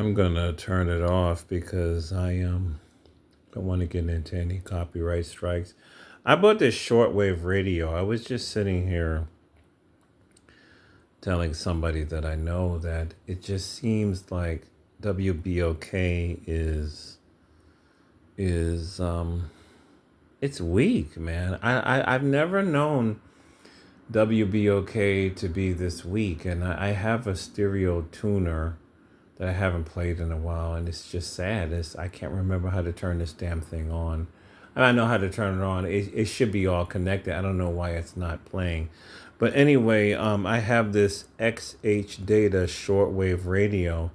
I'm gonna turn it off because I don't want to get into any copyright strikes. I bought this shortwave radio. I was just sitting here telling somebody that I know that it just seems like WBOK is it's weak, man. I've never known WBOK to be this weak, and I have a stereo tuner that I haven't played in a while, and it's just sad. I can't remember how to turn this damn thing on. I know how to turn it on. It should be all connected. I don't know why it's not playing. But anyway, I have this XHDATA shortwave radio,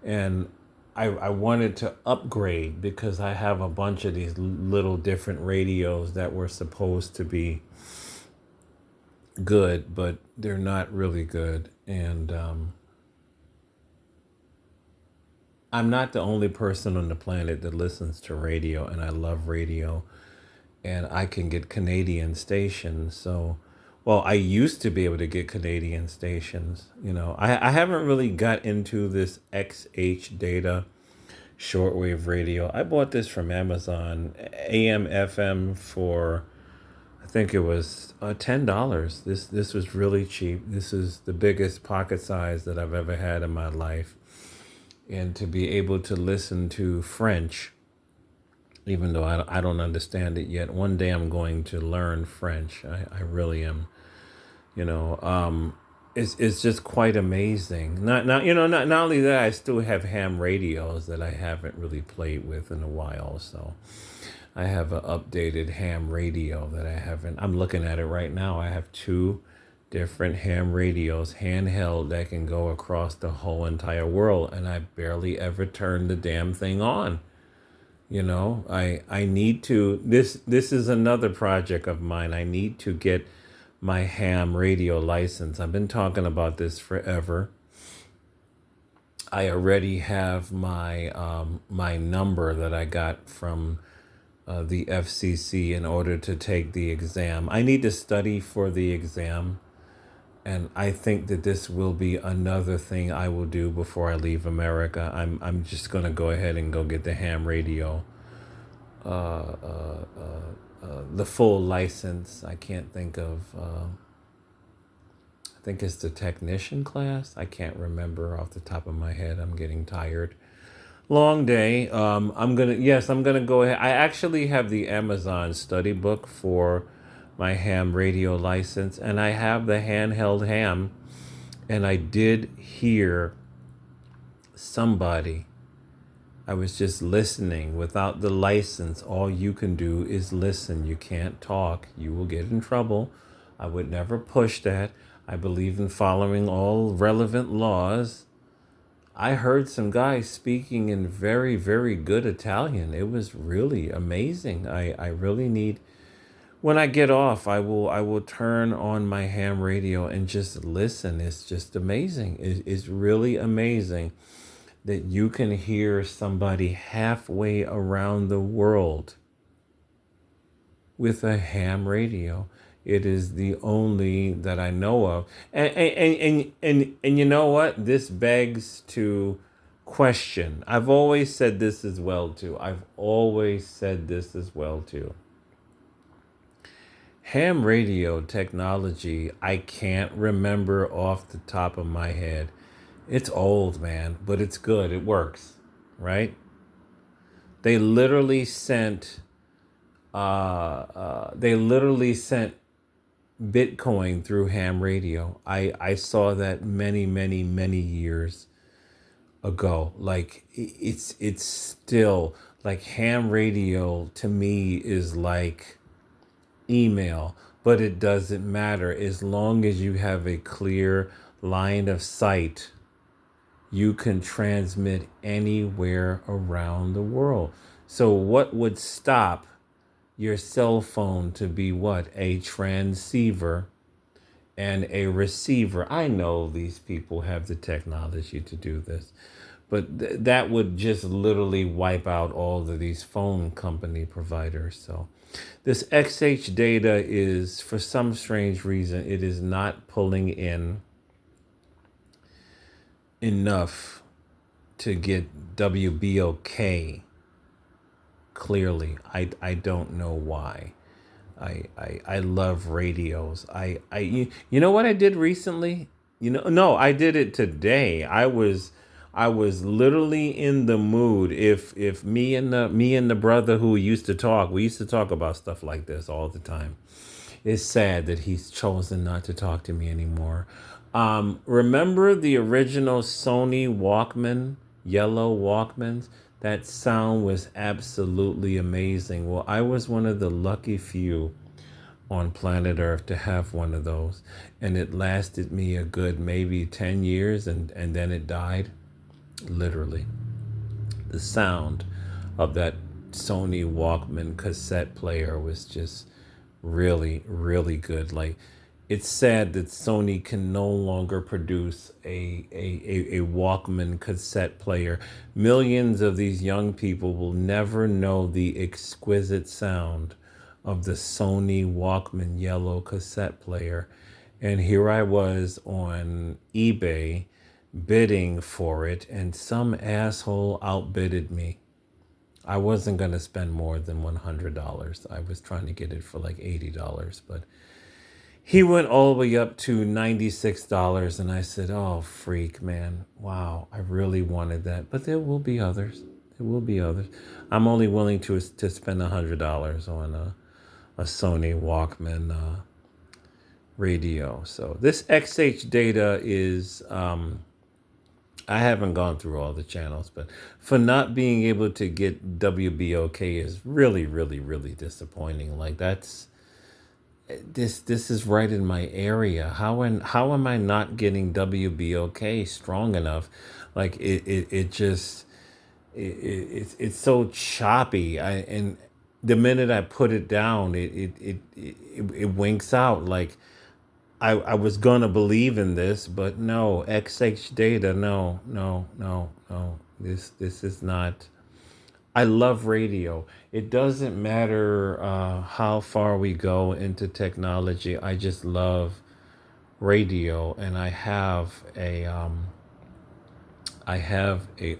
and I wanted to upgrade because I have a bunch of these little different radios that were supposed to be good, but they're not really good. And I'm not the only person on the planet that listens to radio, and I love radio, and I can get Canadian stations. So, well, I used to be able to get Canadian stations. I haven't really got into this XH data shortwave radio. I bought this from Amazon, AM FM for I think it was $10. This was really cheap. This is the biggest pocket size that I've ever had in my life, and to be able to listen to French, even though I don't understand it yet. One day I'm going to learn French. I really am. You know, it's just quite amazing. Not only that, I still have ham radios that I haven't really played with in a while. So I have an updated ham radio that I haven't. I'm looking at it right now. I have two different ham radios, handheld, that can go across the whole entire world, and I barely ever turn the damn thing on. I need to. This is another project of mine. I need to get my ham radio license. I've been talking about this forever. I already have my number that I got from the FCC in order to take the exam. I need to study for the exam, and I think that this will be another thing I will do before I leave America. I'm just gonna go ahead and go get the ham radio, the full license. I can't think of. I think it's the technician class. I can't remember off the top of my head. I'm getting tired. Long day. I'm gonna go ahead. I actually have the Amazon study book for my ham radio license, and I have the handheld ham. And I did hear somebody. I was just listening without the license. All you can do is listen. You can't talk. You will get in trouble. I would never push that. I believe in following all relevant laws. I heard some guy speaking in very, very good Italian. It was really amazing. I really need. When I get off, I will turn on my ham radio and just listen. It's just amazing. It's really amazing that you can hear somebody halfway around the world with a ham radio. It is the only that I know of. And you know what? This begs to question. I've always said this as well too. Ham radio technology, I can't remember off the top of my head. It's old, man, but it's good. It works, right? They literally sent they literally sent Bitcoin through ham radio. I saw that many, many, many years ago. Like it's still like ham radio to me is like email, but it doesn't matter as long as you have a clear line of sight. You can transmit anywhere around the world. So what would stop your cell phone to be what? A transceiver and a receiver. I know these people have the technology to do this, but that would just literally wipe out all of these phone company providers. So this XH data is, for some strange reason, it is not pulling in enough to get WBOK clearly. I don't know why. I love radios. You know what I did recently? No, I did it today. I was literally in the mood. If me and the brother who used to talk, we used to talk about stuff like this all the time. It's sad that he's chosen not to talk to me anymore. Remember the original Sony Walkman, yellow Walkmans? That sound was absolutely amazing. Well, I was one of the lucky few on planet Earth to have one of those. And it lasted me a good maybe 10 years and then it died. Literally. The sound of that Sony Walkman cassette player was just really, really good. Like, it's sad that Sony can no longer produce a Walkman cassette player. Millions of these young people will never know the exquisite sound of the Sony Walkman yellow cassette player. And here I was on eBay bidding for it, and some asshole outbidded me. I wasn't going to spend more than $100. I was trying to get it for like $80, but he went all the way up to $96, and I said, "Oh, freak, man. Wow, I really wanted that." But there will be others. There will be others. I'm only willing to spend $100 on a Sony Walkman radio. So this XHDATA is I haven't gone through all the channels, but for not being able to get WBOK is really, really, really disappointing. Like, this is right in my area. How am I not getting WBOK strong enough? Like, it just it's so choppy. And the minute I put it down, it winks out. Like, I was gonna believe in this, but no, XH data, no, no, no, no. This is not. I love radio. It doesn't matter how far we go into technology. I just love radio, and I have a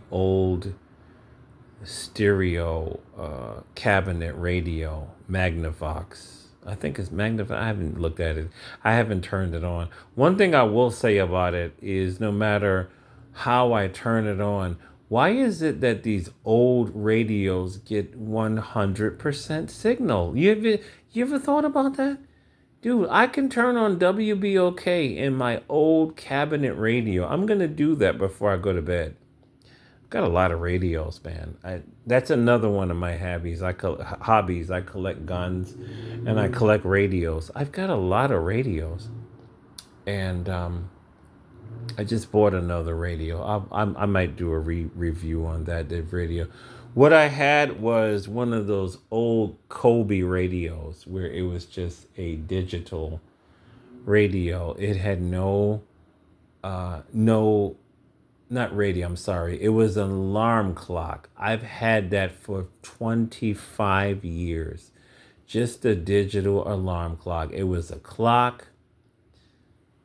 old stereo cabinet radio, Magnavox. I think it's Magnavox. I haven't looked at it. I haven't turned it on. One thing I will say about it is no matter how I turn it on, why is it that these old radios get 100% signal? You ever thought about that? Dude, I can turn on WBOK in my old cabinet radio. I'm going to do that before I go to bed. Got a lot of radios, man. That's another one of my hobbies. Hobbies. I collect guns, and I collect radios. I've got a lot of radios, and I just bought another radio. I might do a review on that radio. What I had was one of those old Kobe radios where it was just a digital radio. It had no not radio, I'm sorry. It was an alarm clock. I've had that for 25 years. Just a digital alarm clock. It was a clock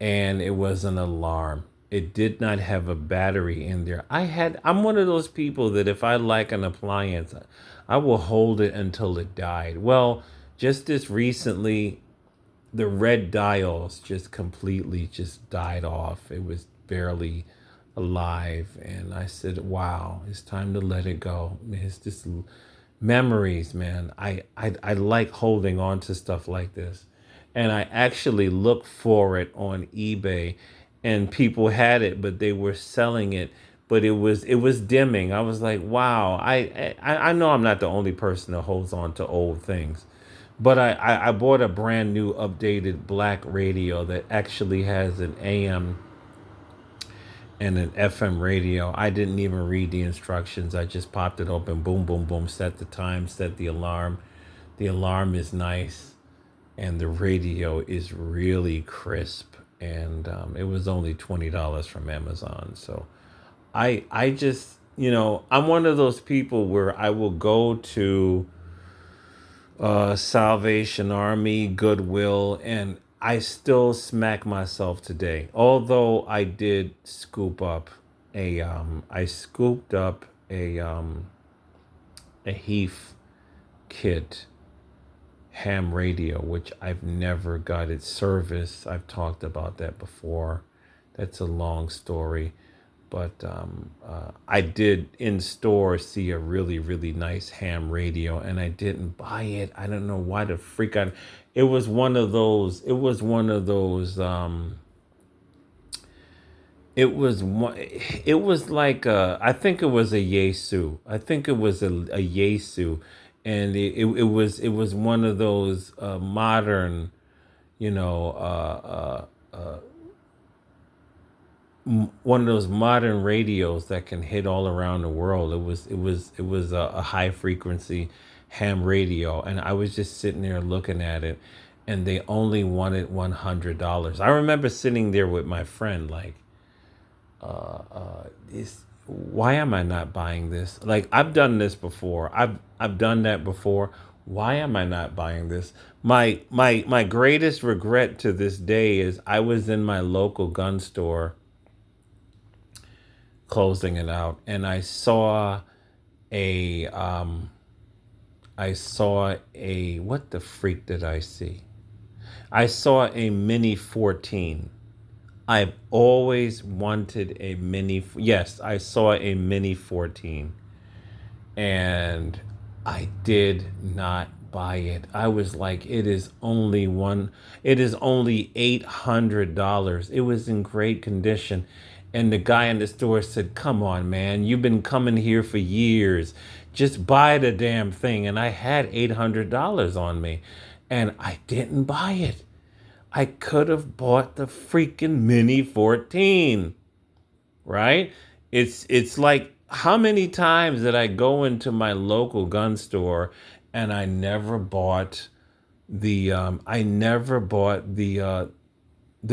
and it was an alarm. It did not have a battery in there. I'm one of those people that if I like an appliance, I will hold it until it died. Well, just this recently, the red dials just completely just died off. It was barely alive, and I said, wow, it's time to let it go. It's just memories, man. I like holding on to stuff like this, and I actually looked for it on eBay, and people had it, but they were selling it, but it was dimming. I was like, wow. I know I'm not the only person that holds on to old things, but I bought a brand new updated black radio that actually has an AM and an FM radio. I didn't even read the instructions. I just popped it open, boom, boom, boom, set the time, set the alarm. The alarm is nice, and the radio is really crisp. And it was only $20 from Amazon. So I just, I'm one of those people where I will go to Salvation Army, Goodwill, and I still smack myself today. Although I did scoop up I scooped up a Heath kit ham radio, which I've never got it serviced. I've talked about that before. That's a long story. But I did in store see a really, really nice ham radio, and I didn't buy it. I don't know why the freak I. It was one of those. It was one of those. It was one. It was like a. I think it was a Yesu. I think it was a Yesu, and it was one of those modern, you know, one of those modern radios that can hit all around the world. It was a high frequency ham radio, and I was just sitting there looking at it, and they only wanted $100. I remember sitting there with my friend, like, is why am I not buying this? Like, I've done this before. I've done that before. Why am I not buying this? My greatest regret to this day is I was in my local gun store closing it out, and a I saw a what the freak did I see? I saw a Mini 14. I've always wanted a yes, I saw a Mini 14, and I did not buy it. I was like, it is only $800. It was in great condition. And the guy in the store said, "Come on, man, you've been coming here for years. Just buy the damn thing." And I had $800 on me, and I didn't buy it. I could have bought the freaking Mini 14, right? It's like, how many times did I go into my local gun store and I never bought the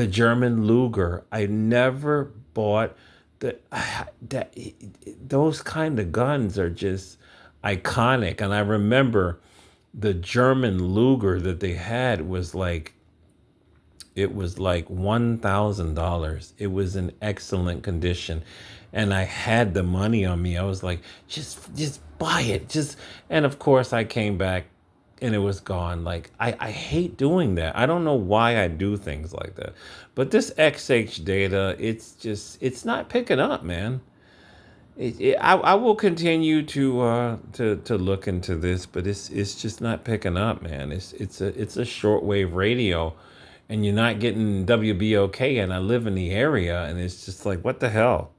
German Luger. I never bought the that those kind of guns are just iconic. And I remember the German Luger that they had was like, it was like $1,000. It was in excellent condition, and I had the money on me. I was like, just buy it. And of course, I came back, and it was gone. Like, I hate doing that. I don't know why I do things like that. But this XH data, it's not picking up, man. I will continue to look into this, but it's just not picking up, man. It's a shortwave radio, and you're not getting WBOK, and I live in the area, and it's just like, what the hell?